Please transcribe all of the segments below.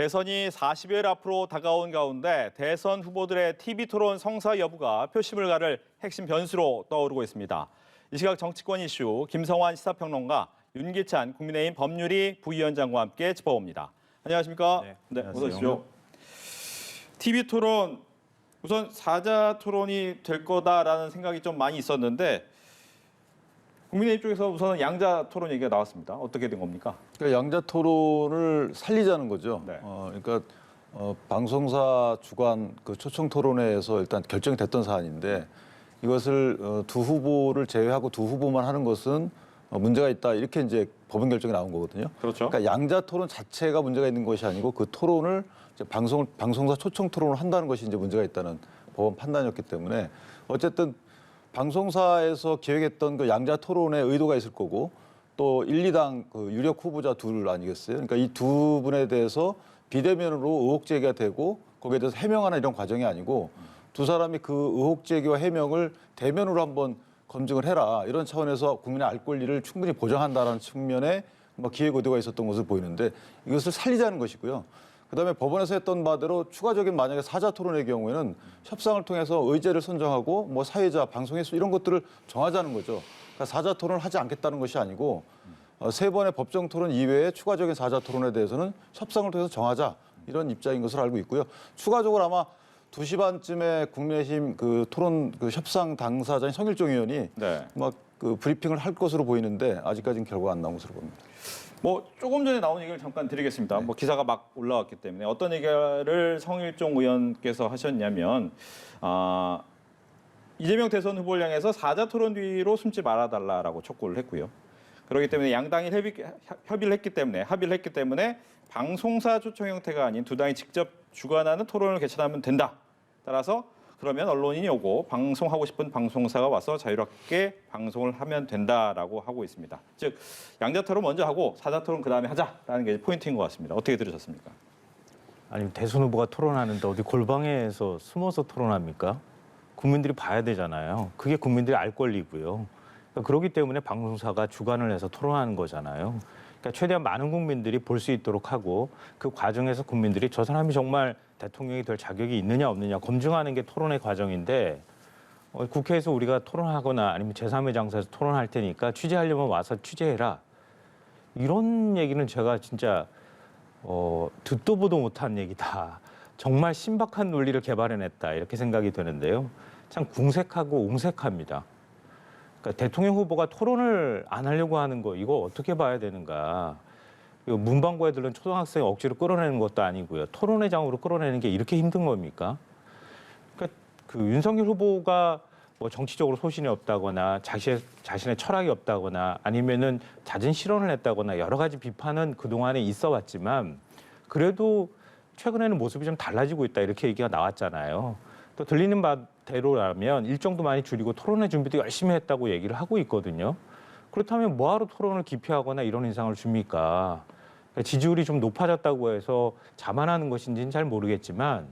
대선이 40여일 앞으로 다가온 가운데 대선 후보들의 TV 토론 성사 여부가 표심을 가를 핵심 변수로 떠오르고 있습니다. 이 시각 정치권 이슈 김성환 시사평론가, 윤기찬 국민의힘 법률위 부위원장과 함께 짚어봅니다. 안녕하십니까? 네, 어서 오십시오. TV 토론, 우선 사자 토론이 될 거다라는 생각이 좀 많이 있었는데 국민의힘 쪽에서 우선 양자 토론 얘기가 나왔습니다. 어떻게 된 겁니까? 그러니까 양자 토론을 살리자는 거죠. 네. 그러니까 방송사 주관 그 초청 토론회에서 일단 결정이 됐던 사안인데 이것을 두 후보를 제외하고 두 후보만 하는 것은 문제가 있다, 이렇게 이제 법원 결정이 나온 거거든요. 그렇죠. 그러니까 양자 토론 자체가 문제가 있는 것이 아니고 그 토론을 이제 방송사 초청 토론을 한다는 것이 이제 문제가 있다는 법원 판단이었기 때문에 어쨌든 방송사에서 기획했던 그 양자 토론의 의도가 있을 거고 또 1, 2당 그 유력 후보자 둘 아니겠어요? 그러니까 이 두 분에 대해서 비대면으로 의혹 제기가 되고 거기에 대해서 해명하는 이런 과정이 아니고 두 사람이 그 의혹 제기와 해명을 대면으로 한번 검증을 해라, 이런 차원에서 국민의 알 권리를 충분히 보장한다는 측면에 기획 의도가 있었던 것을 보이는데 이것을 살리자는 것이고요. 그다음에 법원에서 했던 바대로 추가적인 만약에 사자 토론의 경우에는 협상을 통해서 의제를 선정하고 뭐 사회자, 방송의 수 이런 것들을 정하자는 거죠. 그러니까 사자 토론을 하지 않겠다는 것이 아니고 세 번의 법정 토론 이외에 추가적인 사자 토론에 대해서는 협상을 통해서 정하자, 이런 입장인 것으로 알고 있고요. 추가적으로 아마 2시 반쯤에 국민의힘 그 토론 그 협상 당사자인 성일종 의원이 네. 막 그 브리핑을 할 것으로 보이는데 아직까지는 결과가 안 나온 것으로 봅니다. 뭐 조금 전에 나온 얘기를 잠깐 드리겠습니다. 뭐 기사가 막 올라왔기 때문에 어떤 얘기를 성일종 의원께서 하셨냐면 이재명 대선 후보를 향해서 사자 토론 뒤로 숨지 말아달라라고 촉구를 했고요. 그렇기 때문에 양당이 합의를 했기 때문에 방송사 초청 형태가 아닌 두 당이 직접 주관하는 토론을 개최하면 된다. 따라서 그러면 언론인이 오고 방송하고 싶은 방송사가 와서 자유롭게 방송을 하면 된다라고 하고 있습니다. 즉 양자 토론 먼저 하고 사자 토론 그다음에 하자라는 게 포인트인 것 같습니다. 어떻게 들으셨습니까? 아니, 대선 후보가 토론하는데 어디 골방에서 숨어서 토론합니까? 국민들이 봐야 되잖아요. 그게 국민들의 알 권리고요. 그러니까 그렇기 때문에 방송사가 주관을 해서 토론하는 거잖아요. 그러니까 최대한 많은 국민들이 볼 수 있도록 하고 그 과정에서 국민들이 저 사람이 정말 대통령이 될 자격이 있느냐 없느냐 검증하는 게 토론의 과정인데 국회에서 우리가 토론하거나 아니면 제3의 장소에서 토론할 테니까 취재하려면 와서 취재해라. 이런 얘기는 제가 진짜 듣도 보도 못한 얘기다. 정말 신박한 논리를 개발해냈다, 이렇게 생각이 되는데요. 참 궁색하고 옹색합니다. 그러니까 대통령 후보가 토론을 안 하려고 하는 거, 이거 어떻게 봐야 되는가. 문방구 애들은 초등학생 억지로 끌어내는 것도 아니고요. 토론회장으로 끌어내는 게 이렇게 힘든 겁니까? 그러니까 그 윤석열 후보가 뭐 정치적으로 소신이 없다거나 자신의 철학이 없다거나 아니면은 잦은 실언을 했다거나 여러 가지 비판은 그동안에 있어 왔지만 그래도 최근에는 모습이 좀 달라지고 있다, 이렇게 얘기가 나왔잖아요. 또 들리는 바대로라면 일정도 많이 줄이고 토론회 준비도 열심히 했다고 얘기를 하고 있거든요. 그렇다면 뭐하러 토론을 기피하거나 이런 인상을 줍니까? 그러니까 지지율이 좀 높아졌다고 해서 자만하는 것인지는 잘 모르겠지만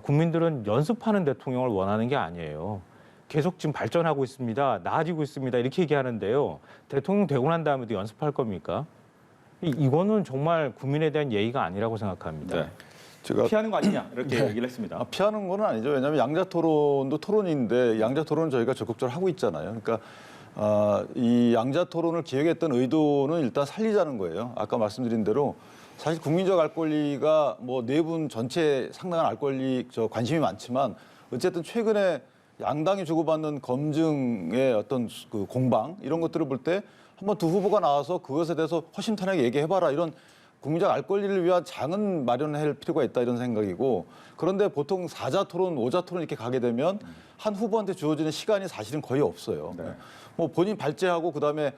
국민들은 연습하는 대통령을 원하는 게 아니에요. 계속 지금 발전하고 있습니다, 나아지고 있습니다, 이렇게 얘기하는데요. 대통령 되고 난 다음에도 연습할 겁니까? 이거는 정말 국민에 대한 예의가 아니라고 생각합니다. 네. 제가 피하는 거 아니냐 이렇게 얘기를 했습니다. 피하는 건 아니죠. 왜냐하면 양자 토론도 토론인데 양자 토론은 저희가 적극적으로 하고 있잖아요. 그러니까 이 양자 토론을 기획했던 의도는 일단 살리자는 거예요. 아까 말씀드린 대로 사실 국민적 알 권리가 뭐 네 분 전체 상당한 알 권리 관심이 많지만 어쨌든 최근에 양당이 주고받는 검증의 어떤 그 공방 이런 것들을 볼 때 한번 두 후보가 나와서 그것에 대해서 허심탄회하게 얘기해봐라, 이런 국민적 알 권리를 위한 장은 마련할 필요가 있다, 이런 생각이고, 그런데 보통 4자 토론, 5자 토론 이렇게 가게 되면 한 후보한테 주어지는 시간이 사실은 거의 없어요. 네. 뭐 본인 발제하고 그다음에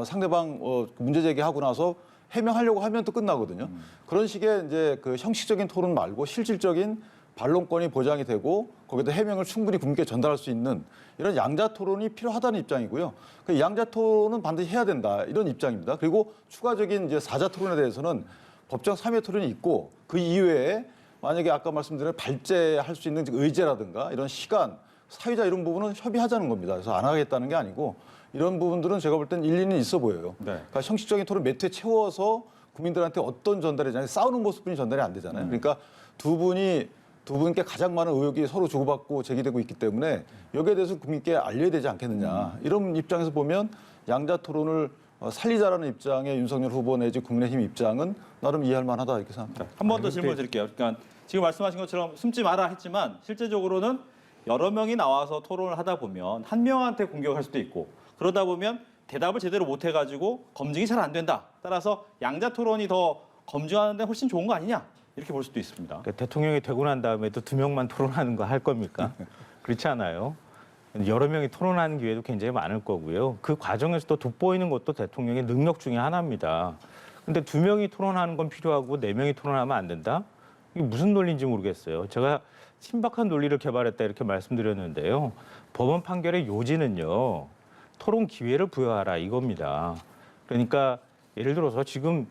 상대방 문제 제기하고 나서 해명하려고 하면 또 끝나거든요. 그런 식의 이제 그 형식적인 토론 말고 실질적인 반론권이 보장이 되고 거기다 해명을 충분히 국민께 전달할 수 있는 이런 양자 토론이 필요하다는 입장이고요. 그 양자 토론은 반드시 해야 된다, 이런 입장입니다. 그리고 추가적인 이제 4자 토론에 대해서는 법정 3회 토론이 있고 그 이외에 만약에 아까 말씀드린 발제할 수 있는 의제라든가 이런 시간, 사유자 이런 부분은 협의하자는 겁니다. 그래서 안 하겠다는 게 아니고 이런 부분들은 제가 볼 땐 일리는 있어 보여요. 네. 그러니까 형식적인 토론 몇 회 채워서 국민들한테 어떤 전달이잖아요. 싸우는 모습뿐이 전달이 안 되잖아요. 그러니까 두 분께 가장 많은 의혹이 서로 주고받고 제기되고 있기 때문에 여기에 대해서 국민께 알려야 되지 않겠느냐. 이런 입장에서 보면 양자 토론을 살리자라는 입장의 윤석열 후보 내지 국민의힘 입장은 나름 이해할 만하다 이렇게 생각합니다. 한 번 더 질문 드릴게요. 그러니까 지금 말씀하신 것처럼 숨지 마라 했지만 실제적으로는 여러 명이 나와서 토론을 하다 보면 한 명한테 공격할 수도 있고 그러다 보면 대답을 제대로 못 해가지고 검증이 잘 안 된다. 따라서 양자 토론이 더 검증하는 데 훨씬 좋은 거 아니냐 이렇게 볼 수도 있습니다. 그러니까 대통령이 되고 난 다음에도 2명만 토론하는 거 할 겁니까? 그렇지 않아요. 여러 명이 토론하는 기회도 굉장히 많을 거고요. 그 과정에서 또 돋보이는 것도 대통령의 능력 중에 하나입니다. 근데 2명이 토론하는 건 필요하고 4명이 토론하면 안 된다? 이게 무슨 논리인지 모르겠어요. 제가 신박한 논리를 개발했다 이렇게 말씀드렸는데요. 법원 판결의 요지는요. 토론 기회를 부여하라 이겁니다. 그러니까 예를 들어서 지금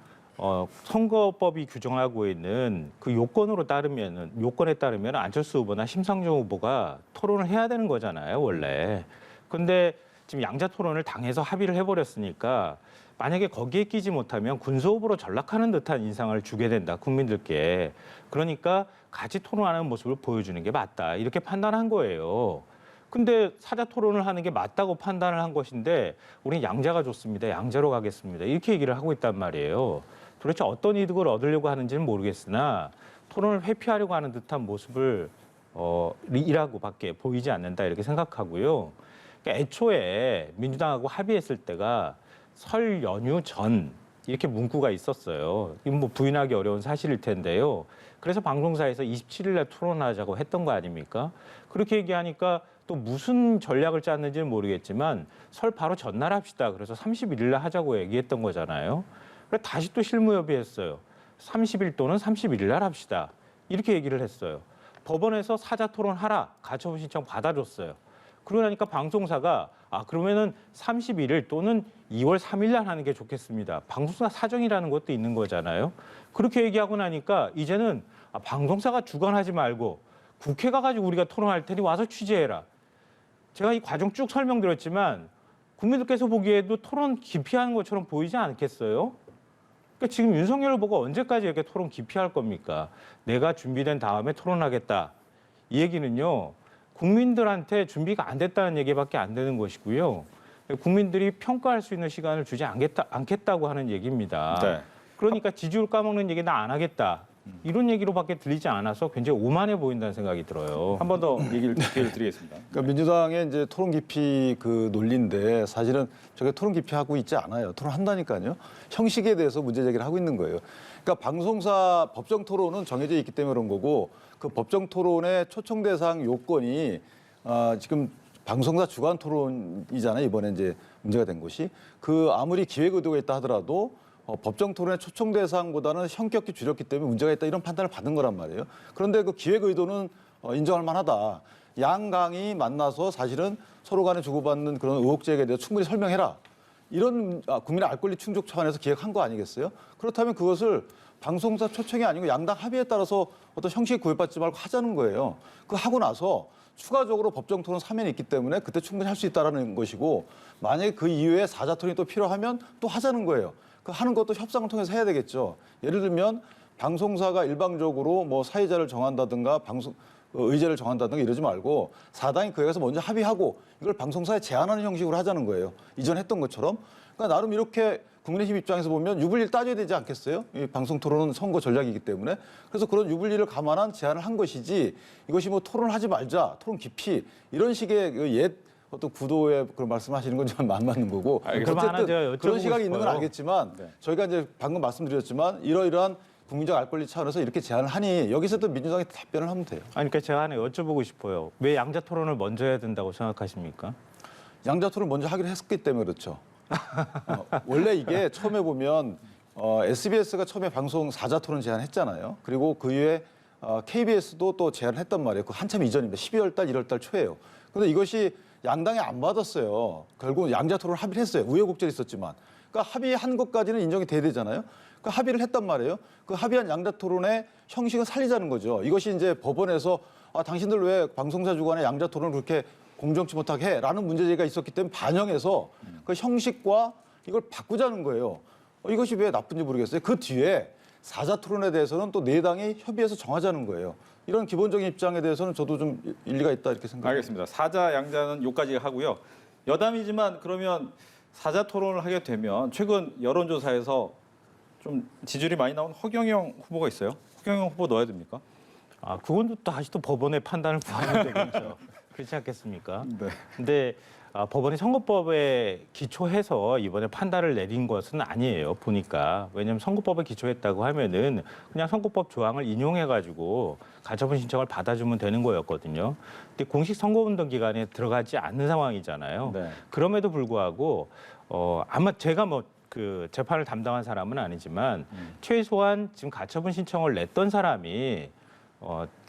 선거법이 규정하고 있는 그 요건에 따르면 안철수 후보나 심상정 후보가 토론을 해야 되는 거잖아요, 원래. 근데 지금 양자 토론을 당해서 합의를 해버렸으니까 만약에 거기에 끼지 못하면 군소 후보로 전락하는 듯한 인상을 주게 된다, 국민들께. 그러니까 같이 토론하는 모습을 보여주는 게 맞다, 이렇게 판단한 거예요. 근데 사자 토론을 하는 게 맞다고 판단을 한 것인데 우리는 양자가 좋습니다, 양자로 가겠습니다, 이렇게 얘기를 하고 있단 말이에요. 도대체 어떤 이득을 얻으려고 하는지는 모르겠으나 토론을 회피하려고 하는 듯한 모습을 이라고밖에 보이지 않는다 이렇게 생각하고요. 그러니까 애초에 민주당하고 합의했을 때가 설 연휴 전 이렇게 문구가 있었어요. 이건 뭐 부인하기 어려운 사실일 텐데요. 그래서 방송사에서 27일 날 토론하자고 했던 거 아닙니까? 그렇게 얘기하니까 또 무슨 전략을 짰는지는 모르겠지만 설 바로 전날 합시다. 그래서 31일 날 하자고 얘기했던 거잖아요. 그래서 다시 또 실무협의했어요. 30일 또는 31일 날 합시다. 이렇게 얘기를 했어요. 법원에서 사자 토론하라. 가처분 신청 받아줬어요. 그러고 나니까 방송사가 그러면은 31일 또는 2월 3일 날 하는 게 좋겠습니다. 방송사 사정이라는 것도 있는 거잖아요. 그렇게 얘기하고 나니까 이제는 방송사가 주관하지 말고 국회 가가지고 우리가 토론할 테니 와서 취재해라. 제가 이 과정 쭉 설명드렸지만 국민들께서 보기에도 토론 기피하는 것처럼 보이지 않겠어요? 그러니까 지금 윤석열 후보가 언제까지 이렇게 토론 기피할 겁니까? 내가 준비된 다음에 토론하겠다. 이 얘기는요. 국민들한테 준비가 안 됐다는 얘기밖에 안 되는 것이고요. 국민들이 평가할 수 있는 시간을 주지 않겠다고 하는 얘기입니다. 네. 그러니까 지지율 까먹는 얘기 나 안 하겠다. 이런 얘기로밖에 들리지 않아서 굉장히 오만해 보인다는 생각이 들어요. 한 번 더 기회를 드리겠습니다. 그러니까 민주당의 이제 토론 기피 그 논리인데 사실은 저게 토론 기피하고 있지 않아요. 토론한다니까요. 형식에 대해서 문제 제기를 하고 있는 거예요. 그러니까 방송사 법정 토론은 정해져 있기 때문에 그런 거고 그 법정 토론의 초청 대상 요건이 지금 방송사 주관 토론이잖아요. 이번에 이제 문제가 된 것이 그 아무리 기획 의도가 있다 하더라도 법정 토론의 초청 대상보다는 형격히 줄였기 때문에 문제가 있다 이런 판단을 받은 거란 말이에요. 그런데 그 기획 의도는 인정할 만하다. 양강이 만나서 사실은 서로 간에 주고받는 그런 의혹 제기에 대해서 충분히 설명해라. 이런 국민의 알 권리 충족 차원에서 기획한 거 아니겠어요? 그렇다면 그것을 방송사 초청이 아니고 양당 합의에 따라서 어떤 형식에 구애받지 말고 하자는 거예요. 그 하고 나서 추가적으로 법정 토론 사면이 있기 때문에 그때 충분히 할 수 있다라는 것이고 만약에 그 이후에 사자 토론이 또 필요하면 또 하자는 거예요. 그 하는 것도 협상을 통해서 해야 되겠죠. 예를 들면 방송사가 일방적으로 뭐 사회자를 정한다든가 의제를 정한다든가 이러지 말고 사당이 그에 가서 먼저 합의하고 이걸 방송사에 제안하는 형식으로 하자는 거예요. 이전 했던 것처럼. 그러니까 나름 이렇게 국민의힘 입장에서 보면 유불리를 따져야 되지 않겠어요? 이 방송 토론은 선거 전략이기 때문에. 그래서 그런 유불리를 감안한 제안을 한 것이지 이것이 뭐 토론을 하지 말자, 토론 깊이 이런 식의 그 옛 어떤 구도에 그런 말씀하시는 건 좀 안 맞는 거고. 그럼 하나 제가 그런 여쭤보고 시각이 있는 건 싶어요. 알겠지만 저희가 이제 방금 말씀드렸지만 이러이러한 국민적 알 권리 차원에서 이렇게 제안을 하니 여기서도 민주당이 답변을 하면 돼요. 그러니까 제가 하나 여쭤보고 싶어요. 왜 양자 토론을 먼저 해야 된다고 생각하십니까? 양자 토론을 먼저 하기로 했기 때문에 그렇죠. 원래 이게 처음에 보면 SBS가 처음에 방송 사자 토론 제안했잖아요. 그리고 그 이후에 KBS도 또 제안을 했단 말이에요. 그 한참 이전입니다. 12월 달, 1월 달 초에요. 그런데 이것이 양당이 안 받았어요. 결국 양자 토론을 합의를 했어요. 우여곡절이 있었지만. 그러니까 합의한 것까지는 인정이 돼야 되잖아요. 그 합의를 했단 말이에요. 그 합의한 양자 토론의 형식을 살리자는 거죠. 이것이 이제 법원에서 당신들 왜 방송사 주관의 양자 토론을 그렇게 공정치 못하게 해? 라는 문제제기가 있었기 때문에 반영해서 그 형식과 이걸 바꾸자는 거예요. 이것이 왜 나쁜지 모르겠어요. 그 뒤에 사자 토론에 대해서는 또 네 당이 협의해서 정하자는 거예요. 이런 기본적인 입장에 대해서는 저도 좀 일리가 있다 이렇게 생각합니다. 알겠습니다. 사자 양자는 요까지 하고요. 여담이지만 그러면 사자 토론을 하게 되면 최근 여론조사에서 좀 지지율이 많이 나온 허경영 후보가 있어요. 허경영 후보 넣어야 됩니까? 아, 그건 또 다시 또 법원의 판단을 구하면 되겠죠. 그렇지 않겠습니까? 네. 근데 법원이 선거법에 기초해서 이번에 판단을 내린 것은 아니에요. 보니까 왜냐하면 선거법에 기초했다고 하면은 그냥 선거법 조항을 인용해가지고 가처분 신청을 받아주면 되는 거였거든요. 근데 공식 선거운동 기간에 들어가지 않는 상황이잖아요. 네. 그럼에도 불구하고 아마 제가 뭐 그 재판을 담당한 사람은 아니지만 최소한 지금 가처분 신청을 냈던 사람이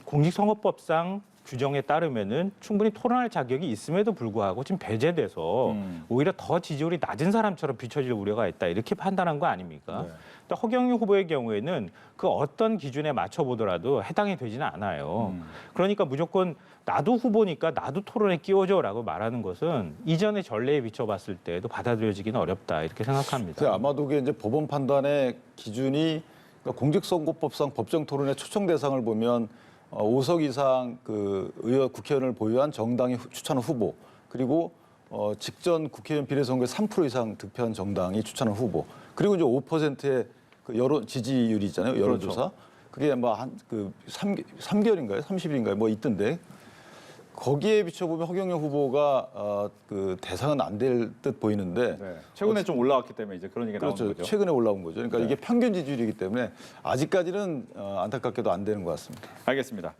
공직선거법상 규정에 따르면은 충분히 토론할 자격이 있음에도 불구하고 지금 배제돼서 오히려 더 지지율이 낮은 사람처럼 비춰질 우려가 있다 이렇게 판단한 거 아닙니까? 네. 또 허경영 후보의 경우에는 그 어떤 기준에 맞춰 보더라도 해당이 되지는 않아요. 그러니까 무조건 나도 후보니까 나도 토론에 끼워줘라고 말하는 것은 이전의 전례에 비춰봤을 때도 받아들여지기는 어렵다 이렇게 생각합니다. 아마도 그게 이제 법원 판단의 기준이 그러니까 공직선거법상 법정 토론의 초청 대상을 보면 5석 이상 그 국회의원을 보유한 정당이 추천한 후보 그리고 직전 국회의원 비례선거에 3% 이상 득표한 정당이 추천한 후보 그리고 이제 5%의 그 여론 지지율이 있잖아요 여론조사 그렇죠. 그게 뭐 한 그 3개월인가요 30일인가요 뭐 있던데 거기에 비춰보면 허경영 후보가 그 대상은 안 될 듯 보이는데 네. 최근에 좀 올라왔기 때문에 이제 그런 얘기가 그렇죠 나오는 거죠. 최근에 올라온 거죠 그러니까 네. 이게 평균 지지율이기 때문에 아직까지는 안타깝게도 안 되는 것 같습니다. 알겠습니다.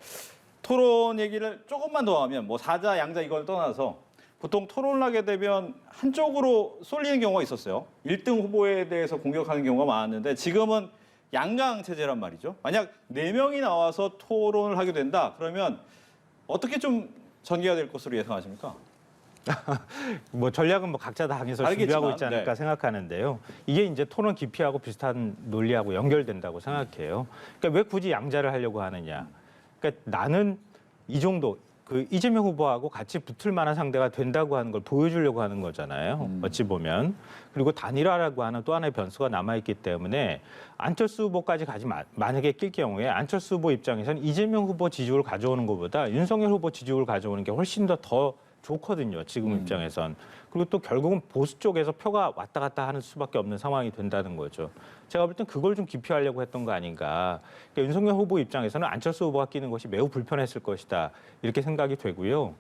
토론 얘기를 조금만 더 하면 뭐 사자 양자 이걸 떠나서 보통 토론을 하게 되면 한쪽으로 쏠리는 경우가 있었어요. 1등 후보에 대해서 공격하는 경우가 많았는데 지금은 양강 체제란 말이죠. 만약 4명이 나와서 토론을 하게 된다. 그러면 어떻게 좀 전개가 될 것으로 예상하십니까? 뭐 전략은 뭐 각자 당에서 알겠지만, 준비하고 있지 않을까 네. 생각하는데요. 이게 이제 토론 기피하고 비슷한 논리하고 연결된다고 생각해요. 그러니까 왜 굳이 양자를 하려고 하느냐? 그러니까 나는 이 정도 그 이재명 후보하고 같이 붙을 만한 상대가 된다고 하는 걸 보여주려고 하는 거잖아요. 어찌 보면. 그리고 단일화라고 하는 또 하나의 변수가 남아있기 때문에 안철수 후보까지 만약에 낄 경우에 안철수 후보 입장에서는 이재명 후보 지지율을 가져오는 것보다 윤석열 후보 지지율을 가져오는 게 훨씬 더 좋거든요. 지금 입장에선. 그리고 또 결국은 보수 쪽에서 표가 왔다 갔다 하는 수밖에 없는 상황이 된다는 거죠. 제가 볼 땐 그걸 좀 기피하려고 했던 거 아닌가. 그러니까 윤석열 후보 입장에서는 안철수 후보가 끼는 것이 매우 불편했을 것이다. 이렇게 생각이 되고요.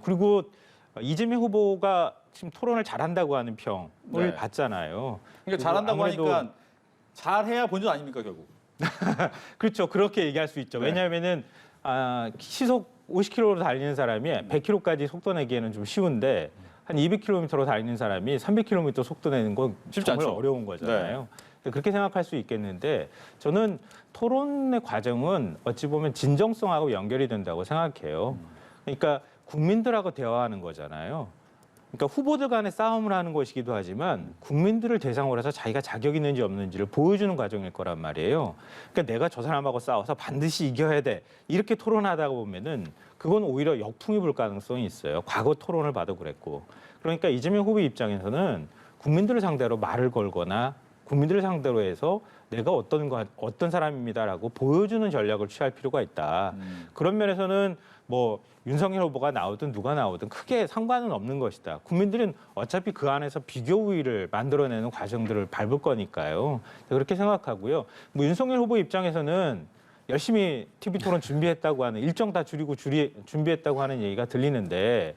그리고 이재명 후보가 지금 토론을 잘한다고 하는 평을 네. 받잖아요. 그러니까 잘한다고 아무래도 하니까 잘해야 본전 아닙니까 결국? 그렇죠. 그렇게 얘기할 수 있죠. 네. 왜냐하면은 시속 50km로 달리는 사람이 100km까지 속도 내기에는 좀 쉬운데 한 200km로 달리는 사람이 300km 속도 내는 건 쉽지 정말 않죠. 어려운 거잖아요. 그렇게 생각할 수 있겠는데 저는 토론의 과정은 어찌 보면 진정성하고 연결이 된다고 생각해요. 그러니까 국민들하고 대화하는 거잖아요. 그러니까 후보들 간의 싸움을 하는 것이기도 하지만 국민들을 대상으로 해서 자기가 자격 있는지 없는지를 보여주는 과정일 거란 말이에요. 그러니까 내가 저 사람하고 싸워서 반드시 이겨야 돼. 이렇게 토론하다 보면은 그건 오히려 역풍이 불 가능성이 있어요. 과거 토론을 봐도 그랬고. 그러니까 이재명 후보 입장에서는 국민들을 상대로 말을 걸거나 국민들을 상대로 해서 내가 어떤 사람입니다라고 보여주는 전략을 취할 필요가 있다. 그런 면에서는 뭐 윤석열 후보가 나오든 누가 나오든 크게 상관은 없는 것이다. 국민들은 어차피 그 안에서 비교 우위를 만들어내는 과정들을 밟을 거니까요. 그렇게 생각하고요. 뭐 윤석열 후보 입장에서는 열심히 TV 토론 준비했다고 하는 일정 다 줄이고 준비했다고 하는 얘기가 들리는데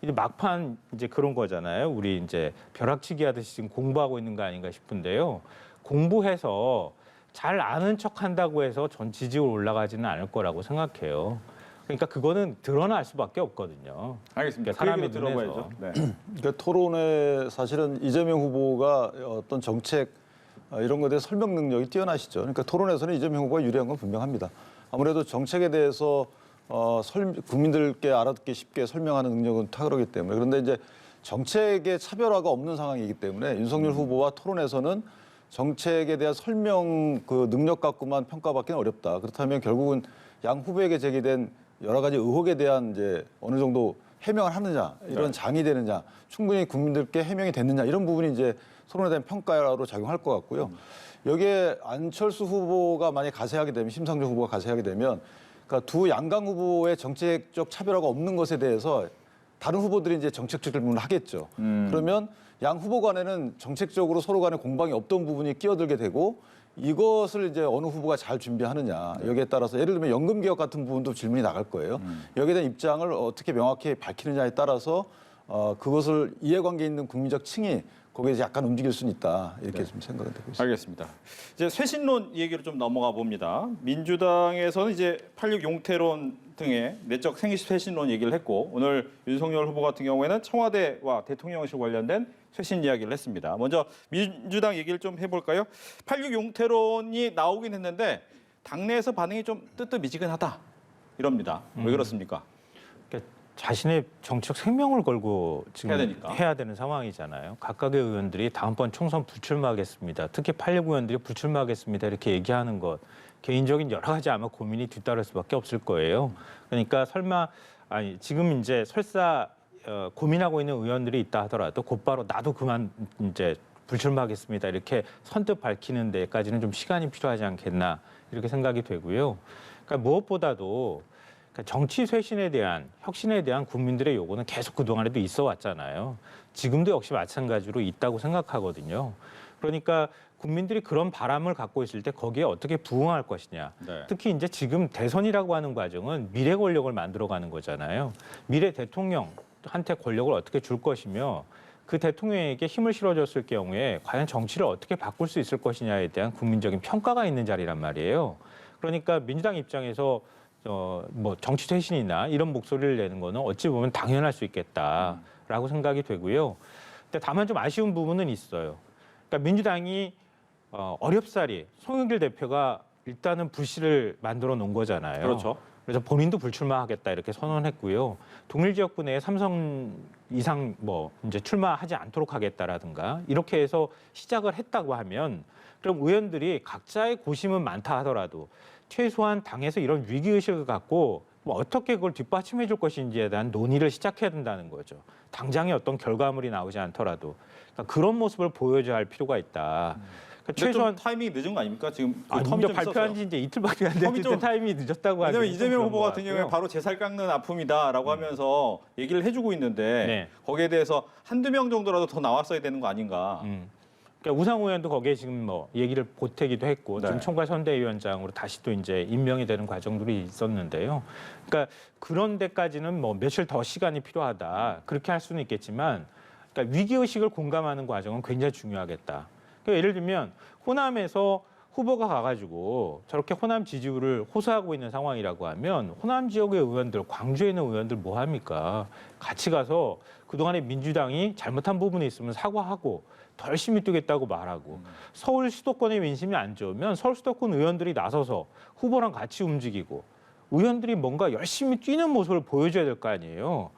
이제 막판 이제 그런 거잖아요. 우리 이제 벼락치기 하듯이 지금 공부하고 있는 거 아닌가 싶은데요. 공부해서 잘 아는 척 한다고 해서 전 지지율 올라가지는 않을 거라고 생각해요. 그러니까 그거는 드러날 수밖에 없거든요. 알겠습니다. 그러니까 사람의 그 얘기도 들어봐야죠. 네. 그러니까 토론에 사실은 이재명 후보가 어떤 정책 이런 것에 대해서 설명 능력이 뛰어나시죠. 그러니까 토론에서는 이재명 후보가 유리한 건 분명합니다. 아무래도 정책에 대해서 국민들께 알아듣기 쉽게 설명하는 능력은 탁월하기 때문에 그런데 이제 정책의 차별화가 없는 상황이기 때문에 윤석열 후보와 토론에서는 정책에 대한 설명 그 능력 갖고만 평가받기는 어렵다. 그렇다면 결국은 양 후보에게 제기된 여러 가지 의혹에 대한 이제 어느 정도 해명을 하느냐 이런 장이 되느냐 충분히 국민들께 해명이 됐느냐 이런 부분이 이제 토론에 대한 평가로 작용할 것 같고요. 여기에 안철수 후보가 만약 가세하게 되면 심상정 후보가 가세하게 되면 그러니까 두 양강 후보의 정책적 차별화가 없는 것에 대해서 다른 후보들이 이제 정책적 질문을 하겠죠. 그러면 양 후보 간에는 정책적으로 서로 간에 공방이 없던 부분이 끼어들게 되고 이것을 이제 어느 후보가 잘 준비하느냐 여기에 따라서 예를 들면 연금 개혁 같은 부분도 질문이 나갈 거예요. 여기에 대한 입장을 어떻게 명확히 밝히느냐에 따라서 그것을 이해관계 있는 국민적 층이 거기에 약간 움직일 수는 있다 이렇게 좀 생각이 되고 있습니다. 알겠습니다. 이제 쇄신론 얘기로 좀 넘어가 봅니다. 민주당에서는 이제 86 용태론 등의 내적 쇄신론 얘기를 했고 오늘 윤석열 후보 같은 경우에는 청와대와 대통령실 관련된 쇄신 이야기를 했습니다. 먼저 민주당 얘기를 좀 해볼까요? 86 용태론이 나오긴 했는데 당내에서 반응이 좀 뜨뜻미지근하다 이럽니다. 왜 그렇습니까? 그러니까 자신의 정책 생명을 걸고 지금 해야 되니까. 해야 되는 상황이잖아요. 각각의 의원들이 다음번 총선 불출마하겠습니다. 특히 86 의원들이 불출마하겠습니다. 이렇게 얘기하는 것 개인적인 여러 가지 아마 고민이 뒤따를 수밖에 없을 거예요. 그러니까 지금 이제 설사 고민하고 있는 의원들이 있다 하더라도 곧바로 나도 그만 이제 불출마하겠습니다. 이렇게 선뜻 밝히는 데까지는 좀 시간이 필요하지 않겠나 이렇게 생각이 되고요. 그러니까 무엇보다도 정치 쇄신에 대한 혁신에 대한 국민들의 요구는 계속 그동안에도 있어 왔잖아요. 지금도 역시 마찬가지로 있다고 생각하거든요. 그러니까 국민들이 그런 바람을 갖고 있을 때 거기에 어떻게 부응할 것이냐. 네. 특히 이제 지금 대선이라고 하는 과정은 미래 권력을 만들어가는 거잖아요. 미래 대통령한테 권력을 어떻게 줄 것이며 그 대통령에게 힘을 실어줬을 경우에 과연 정치를 어떻게 바꿀 수 있을 것이냐에 대한 국민적인 평가가 있는 자리란 말이에요. 그러니까 민주당 입장에서 뭐 정치 쇄신이나 이런 목소리를 내는 거는 어찌 보면 당연할 수 있겠다라고 생각이 되고요. 근데 다만 좀 아쉬운 부분은 있어요. 그러니까 민주당이 어렵사리 송영길 대표가 일단은 불씨를 만들어 놓은 거잖아요. 그렇죠. 그래서 본인도 불출마하겠다 이렇게 선언했고요. 동일 지역구 내에 삼성 이상 뭐 이제 출마하지 않도록 하겠다라든가 이렇게 해서 시작을 했다고 하면 그럼 의원들이 각자의 고심은 많다 하더라도 최소한 당에서 이런 위기 의식을 갖고 뭐 어떻게 그걸 뒷받침해 줄 것인지에 대한 논의를 시작해야 된다는 거죠. 당장의 어떤 결과물이 나오지 않더라도 그러니까 그런 모습을 보여줘야 할 필요가 있다. 그러니까 최소한 타이밍이 늦은 거 아닙니까? 지금 그 텀이 먼저 좀 발표한 있어서요. 지 이제 이틀밖에 안 됐는데 타이밍이 늦었다고 하죠. 왜냐면 이재명 후보 같은 경우에 바로 제살 깎는 아픔이다라고 하면서 얘기를 해주고 있는데 네. 거기에 대해서 한두 명 정도라도 더 나왔어야 되는 거 아닌가. 그러니까 우상호 의원도 거기에 지금 뭐 얘기를 보태기도 했고 네. 지금 총괄 선대위원장으로 다시 또 이제 임명이 되는 과정들이 있었는데요. 그러니까 그런 데까지는 뭐 며칠 더 시간이 필요하다 그렇게 할 수는 있겠지만 그러니까 위기 의식을 공감하는 과정은 굉장히 중요하겠다. 그러니까 예를 들면 호남에서 후보가 가가지고 저렇게 호남 지지율을 호소하고 있는 상황이라고 하면 호남 지역의 의원들, 광주에 있는 의원들 뭐 합니까? 같이 가서 그동안에 민주당이 잘못한 부분이 있으면 사과하고 더 열심히 뛰겠다고 말하고 서울 수도권의 민심이 안 좋으면 서울 수도권 의원들이 나서서 후보랑 같이 움직이고 의원들이 뭔가 열심히 뛰는 모습을 보여줘야 될 거 아니에요.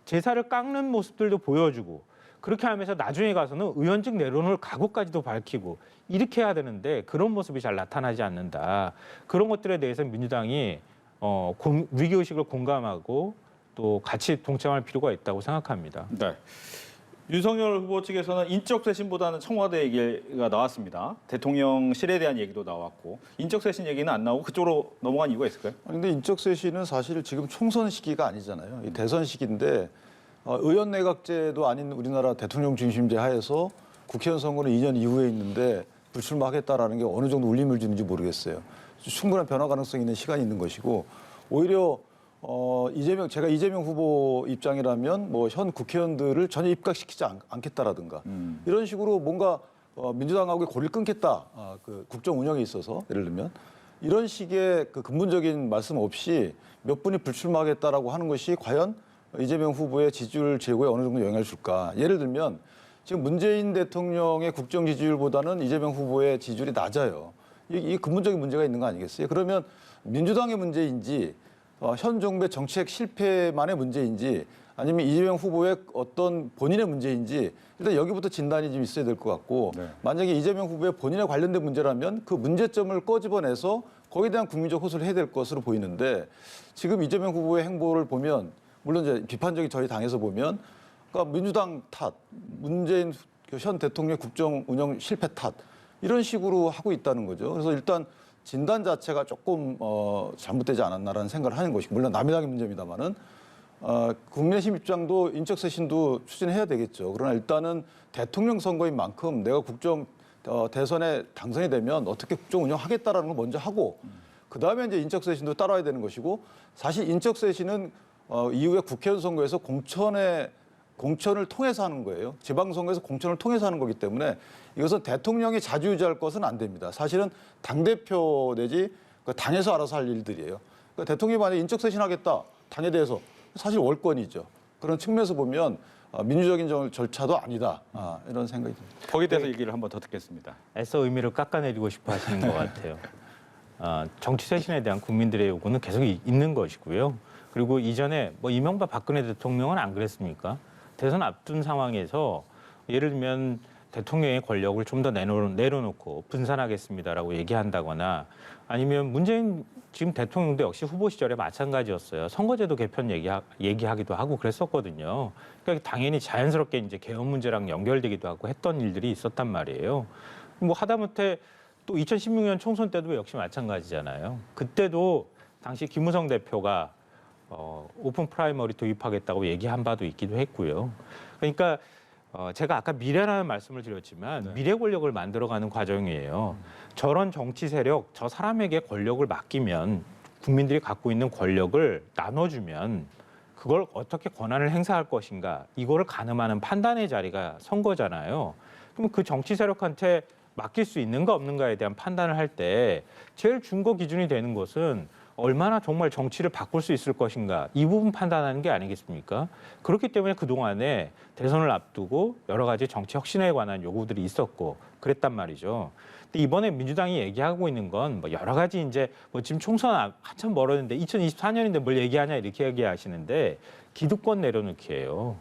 제사를 깎는 모습들도 보여주고 그렇게 하면서 나중에 가서는 의원직 내론을 각오까지도 밝히고 이렇게 해야 되는데 그런 모습이 잘 나타나지 않는다. 그런 것들에 대해서 민주당이 위기의식을 공감하고 또 같이 동참할 필요가 있다고 생각합니다. 네. 윤석열 후보 측에서는 인적 쇄신보다는 청와대 얘기가 나왔습니다. 대통령실에 대한 얘기도 나왔고 인적 쇄신 얘기는 안 나오고 그쪽으로 넘어간 이유가 있을까요? 그런데 인적 쇄신은 사실 지금 총선 시기가 아니잖아요. 이 대선 시기인데 의원 내각제도 아닌 우리나라 대통령 중심제 하에서 국회의원 선거는 2년 이후에 있는데 불출마하겠다라는 게 어느 정도 울림을 주는지 모르겠어요. 충분한 변화 가능성이 있는 시간이 있는 것이고 오히려 제가 이재명 후보 입장이라면 뭐 현 국회의원들을 전혀 입각시키지 않겠다라든가 이런 식으로 뭔가 민주당하고의 고리를 끊겠다. 그 국정 운영에 있어서 예를 들면 이런 식의 그 근본적인 말씀 없이 몇 분이 불출마하겠다라고 하는 것이 과연 이재명 후보의 지지율 제고에 어느 정도 영향을 줄까? 예를 들면 지금 문재인 대통령의 국정 지지율보다는 이재명 후보의 지지율이 낮아요. 이 근본적인 문제가 있는 거 아니겠어요? 그러면 민주당의 문제인지 현 정부의 정책 실패만의 문제인지 아니면 이재명 후보의 어떤 본인의 문제인지 일단 여기부터 진단이 좀 있어야 될 것 같고 네. 만약에 이재명 후보의 본인에 관련된 문제라면 그 문제점을 꺼집어내서 거기에 대한 국민적 호소를 해야 될 것으로 보이는데 지금 이재명 후보의 행보를 보면 물론 이제 비판적인 저희 당에서 보면 그러니까 민주당 탓, 문재인 현 대통령의 국정 운영 실패 탓 이런 식으로 하고 있다는 거죠. 그래서 일단 진단 자체가 조금 잘못되지 않았나라는 생각을 하는 것이고 물론 남의 당의 문제입니다만은 국민의힘 입장도 인적 쇄신도 추진해야 되겠죠. 그러나 일단은 대통령 선거인 만큼 내가 국정 대선에 당선이 되면 어떻게 국정 운영하겠다라는 걸 먼저 하고 그다음에 이제 인적 쇄신도 따라야 되는 것이고 사실 인적 쇄신은 이후에 국회의원 선거에서 공천을 통해서 하는 거예요. 지방선거에서 공천을 통해서 하는 거기 때문에 이것은 대통령이 자주유지할 것은 안 됩니다. 사실은 당대표 내지 그 당에서 알아서 할 일들이에요. 그러니까 대통령이 만약에 인적 쇄신하겠다, 당에 대해서 사실 월권이죠. 그런 측면에서 보면 민주적인 절차도 아니다. 이런 생각이 듭니다. 거기에 대해서 얘기를 한번 더 듣겠습니다. 애써 의미를 깎아내리고 싶어 하시는 것 같아요. 정치 쇄신에 대한 국민들의 요구는 계속 있는 것이고요. 그리고 이전에 뭐 이명박 박근혜 대통령은 안 그랬습니까? 대선 앞둔 상황에서 예를 들면 대통령의 권력을 좀 더 내려놓고 분산하겠습니다라고 얘기한다거나 아니면 문재인 지금 대통령도 역시 후보 시절에 마찬가지였어요. 선거제도 개편 얘기하기도 하고 그랬었거든요. 그러니까 당연히 자연스럽게 이제 개헌 문제랑 연결되기도 하고 했던 일들이 있었단 말이에요. 뭐 하다못해 또 2016년 총선 때도 역시 마찬가지잖아요. 그때도 당시 김무성 대표가 오픈 프라이머리 도입하겠다고 얘기한 바도 있기도 했고요. 그러니까 제가 아까 미래라는 말씀을 드렸지만 미래 권력을 만들어가는 과정이에요. 저런 정치 세력, 저 사람에게 권력을 맡기면 국민들이 갖고 있는 권력을 나눠주면 그걸 어떻게 권한을 행사할 것인가 이거를 가늠하는 판단의 자리가 선거잖아요. 그럼 그 정치 세력한테 맡길 수 있는가 없는가에 대한 판단을 할 때 제일 준거 기준이 되는 것은 얼마나 정말 정치를 바꿀 수 있을 것인가 이 부분 판단하는 게 아니겠습니까? 그렇기 때문에 그동안에 대선을 앞두고 여러 가지 정치 혁신에 관한 요구들이 있었고 그랬단 말이죠. 근데 이번에 민주당이 얘기하고 있는 건 뭐 여러 가지 이제 뭐 지금 총선 한참 멀었는데 2024년인데 뭘 얘기하냐 이렇게 얘기하시는데 기득권 내려놓기예요.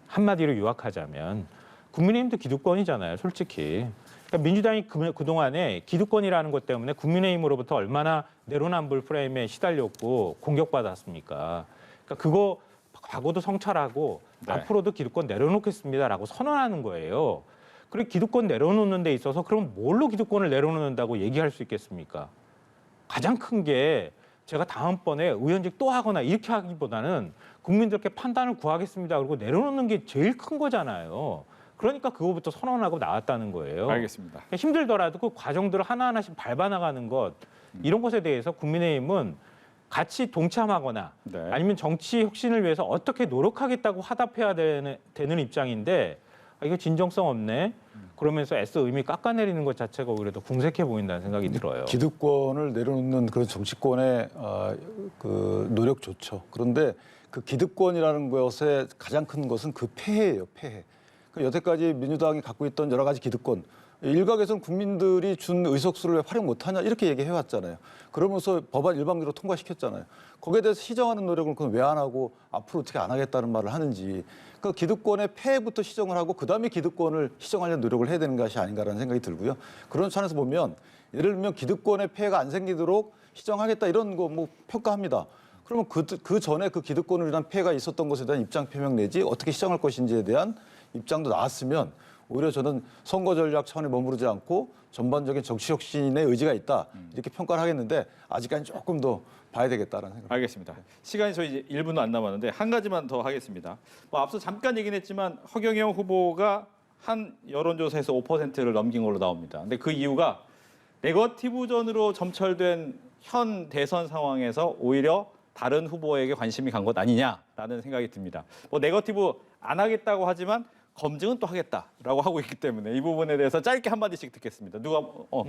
한마디로 요약하자면 국민의힘도 기득권이잖아요, 솔직히. 그러니까 민주당이 그동안에 기득권이라는 것 때문에 국민의힘으로부터 얼마나 내로남불 프레임에 시달렸고 공격받았습니까? 그러니까 그거 과거도 성찰하고 앞으로도 기득권 내려놓겠습니다라고 선언하는 거예요. 그리고 기득권 내려놓는 데 있어서 그럼 뭘로 기득권을 내려놓는다고 얘기할 수 있겠습니까? 가장 큰 게 제가 다음번에 의원직 또 하거나 이렇게 하기보다는 국민들께 판단을 구하겠습니다. 그리고 내려놓는 게 제일 큰 거잖아요. 그러니까 그거부터 선언하고 나왔다는 거예요. 알겠습니다. 힘들더라도 그 과정들을 하나하나씩 밟아나가는 것 이런 것에 대해서 국민의힘은 같이 동참하거나 네. 아니면 정치 혁신을 위해서 어떻게 노력하겠다고 화답해야 되는 입장인데 이거 진정성 없네. 그러면서 애써 의미 깎아내리는 것 자체가 오히려 더 궁색해 보인다는 생각이 들어요. 기득권을 내려놓는 그런 정치권의 그 노력 좋죠. 그런데 그 기득권이라는 것의 가장 큰 것은 그 폐해예요, 폐해. 여태까지 민주당이 갖고 있던 여러 가지 기득권, 일각에서는 국민들이 준 의석수를 왜 활용 못하냐 이렇게 얘기해왔잖아요. 그러면서 법안 일방적으로 통과시켰잖아요. 거기에 대해서 시정하는 노력을 그건 왜 안 하고 앞으로 어떻게 안 하겠다는 말을 하는지 그 기득권의 폐해부터 시정을 하고 그다음에 기득권을 시정하려는 노력을 해야 되는 것이 아닌가라는 생각이 들고요. 그런 차원에서 보면 예를 들면 기득권의 폐해가 안 생기도록 시정하겠다 이런 거 뭐 평가합니다. 그러면 그 전에 그 기득권을 위한 폐해가 있었던 것에 대한 입장 표명 내지 어떻게 시정할 것인지에 대한 입장도 나왔으면 오히려 저는 선거 전략 차원에 머무르지 않고 전반적인 정치 혁신의 의지가 있다 이렇게 평가를 하겠는데 아직까지 조금 더 봐야 되겠다라는 생각. 알겠습니다. 시간이 저희 이제 1분도 안 남았는데 한 가지만 더 하겠습니다. 뭐 앞서 잠깐 얘기는 했지만 허경영 후보가 한 여론조사에서 5%를 넘긴 걸로 나옵니다. 근데 그 이유가 네거티브전으로 점철된 현 대선 상황에서 오히려 다른 후보에게 관심이 간 것 아니냐라는 생각이 듭니다. 뭐 네거티브 안 하겠다고 하지만 검증은 또 하겠다라고 하고 있기 때문에 이 부분에 대해서 짧게 한마디씩 듣겠습니다. 누가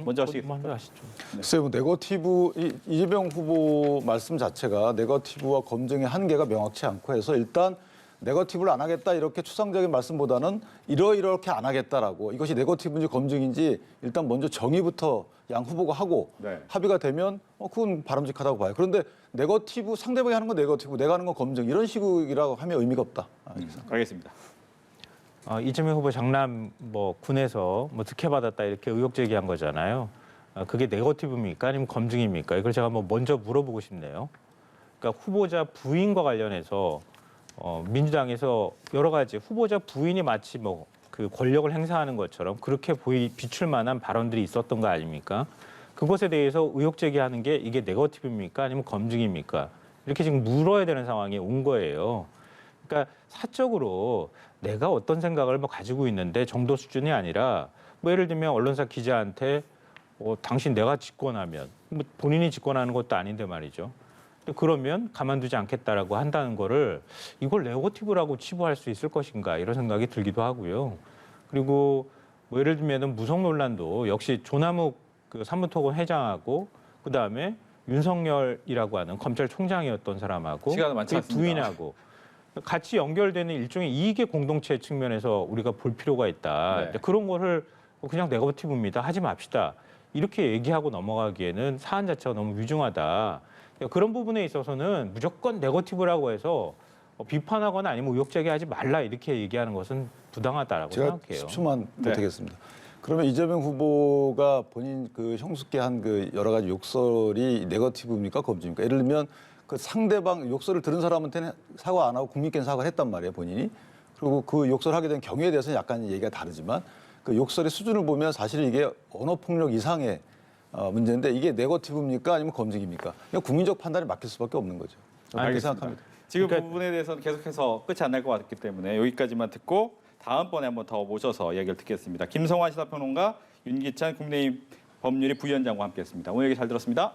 먼저 하시겠습니까? 먼저 하시죠. 글쎄요, 뭐 네거티브 이재명 후보 말씀 자체가 네거티브와 검증의 한계가 명확치 않고 해서 일단 네거티브를 안 하겠다 이렇게 추상적인 말씀보다는 이렇게 안 하겠다라고 이것이 네거티브인지 검증인지 일단 먼저 정의부터 양 후보가 하고 네. 합의가 되면 그건 바람직하다고 봐요. 그런데 네거티브 상대방이 하는 건 네거티브, 내가 하는 건 검증 이런 식이라고 하면 의미가 없다. 알겠습니다. 이재명 후보 장남 뭐 군에서 뭐 특혜받았다 이렇게 의혹 제기한 거잖아요. 그게 네거티브입니까 아니면 검증입니까? 이걸 제가 뭐 먼저 물어보고 싶네요. 그러니까 후보자 부인과 관련해서 민주당에서 여러 가지 후보자 부인이 마치 뭐 그 권력을 행사하는 것처럼 그렇게 비출 만한 발언들이 있었던 거 아닙니까? 그것에 대해서 의혹 제기하는 게 이게 네거티브입니까? 아니면 검증입니까? 이렇게 지금 물어야 되는 상황에 온 거예요. 그러니까 사적으로 내가 어떤 생각을 뭐 가지고 있는데 정도 수준이 아니라 뭐 예를 들면 언론사 기자한테 당신 내가 집권하면 뭐 본인이 집권하는 것도 아닌데 말이죠. 그러면 가만두지 않겠다라고 한다는 거를 이걸 네거티브라고 치부할 수 있을 것인가 이런 생각이 들기도 하고요. 그리고 뭐 예를 들면 무속 논란도 역시 조남욱 그 사무토건 회장하고 그다음에 윤석열이라고 하는 검찰총장이었던 사람하고 시간은 많지 그 않습니다. 부인하고 같이 연결되는 일종의 이익의 공동체 측면에서 우리가 볼 필요가 있다. 네. 그런 거를 그냥 네거티브입니다. 하지 맙시다. 이렇게 얘기하고 넘어가기에는 사안 자체가 너무 위중하다. 그런 부분에 있어서는 무조건 네거티브라고 해서 비판하거나 아니면 의혹 제기하지 말라 이렇게 얘기하는 것은 부당하다라고 제가 생각해요. 10초만 네. 보태겠습니다. 그러면 이재명 후보가 본인 그 형수께 한 그 여러 가지 욕설이 네거티브입니까 검증입니까? 예를 들면 그 상대방 욕설을 들은 사람한테는 사과 안 하고 국민께는 사과를 했단 말이에요, 본인이. 그리고 그 욕설하게 된 경위에 대해서는 약간 얘기가 다르지만 그 욕설의 수준을 보면 사실 이게 언어폭력 이상의 문제인데 이게 네거티브입니까? 아니면 검증입니까? 그냥 국민적 판단에 맡길 수밖에 없는 거죠. 저는 그렇게 알겠습니다. 생각합니다. 지금 그러니까- 그 부분에 대해서는 계속해서 끝이 안 날 것 같기 때문에 여기까지만 듣고 다음번에 한번 더 모셔서 이야기를 듣겠습니다. 김성환 시사평론가, 윤기찬 국민의힘 법률위 부위원장과 함께했습니다. 오늘 얘기 잘 들었습니다.